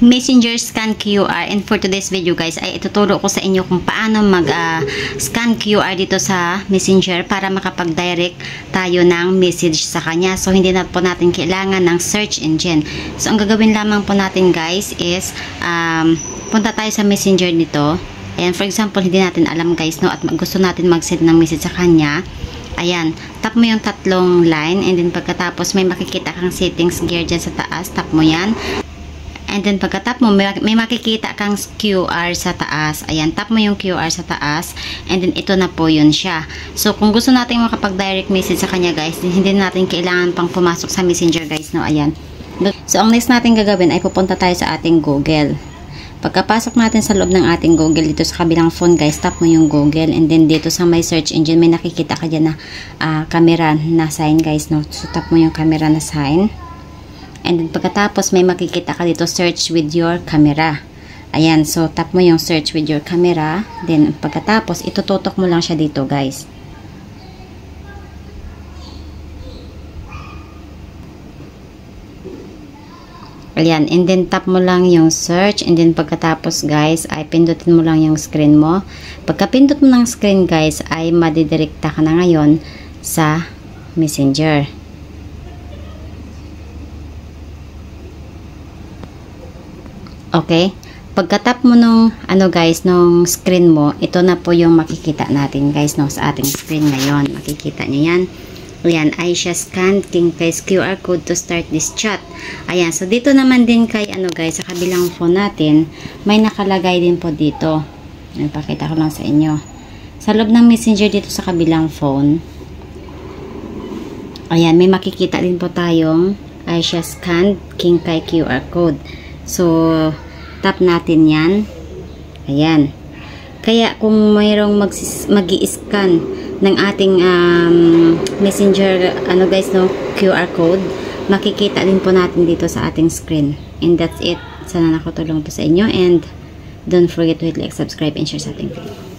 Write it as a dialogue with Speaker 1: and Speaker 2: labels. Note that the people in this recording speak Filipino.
Speaker 1: Messenger Scan QR, and for today's video guys ay ituturo ko sa inyo kung paano mag-scan QR dito sa Messenger para makapag-direct tayo ng message sa kanya. So hindi na po natin kailangan ng search engine. So ang gagawin lamang po natin guys is punta tayo sa Messenger nito. Ayan, for example, hindi natin alam guys, no, at gusto natin mag-send ng message sa kanya. Ayan, tap mo yung tatlong line, and then pagkatapos may makikita kang settings gear dyan sa taas, tap mo yan. And then pagka-tap mo, may makikita kang QR sa taas. Ayan, tap mo yung QR sa taas. And then ito na po yun siya. So kung gusto natin makapag-direct message sa kanya guys, hindi natin kailangan pang pumasok sa Messenger guys, no. Ayan. So ang next natin gagawin ay pupunta tayo sa ating Google. Pagkapasok natin sa loob ng ating Google, dito sa kabilang phone guys, tap mo yung Google. And then dito sa my search engine, may nakikita ka dyan na camera na sign guys, no. So tap mo yung camera na sign. And then pagkatapos may makikita ka dito, search with your camera. Ayan, so tap mo yung search with your camera. Then pagkatapos itututok mo lang siya dito guys. Ayan, and then tap mo lang yung search, and then pagkatapos guys ay pindutin mo lang yung screen mo. Pagka-pindot mo ng screen guys ay madidirekta ka na ngayon sa Messenger. Okay, pagka-tap mo nung guys, nung screen mo, ito na po yung makikita natin guys, no, sa ating screen ngayon. Makikita nyo yan. Ayan, Aisha scan King Kai's QR code to start this chat. Ayan, so dito naman din kay guys, sa kabilang phone natin, may nakalagay din po dito. Ipakita ko lang sa inyo. Sa loob ng Messenger dito sa kabilang phone, ayan, may makikita din po tayong Aisha scan King Kai QR code. So, tap natin yan. Ayan. Kaya kung mayroong mag-i-scan ng ating Messenger, guys, no, QR code, makikita din po natin dito sa ating screen. And that's it. Sana nakatulong to sa inyo. And don't forget to hit like, subscribe, and share sa ating video.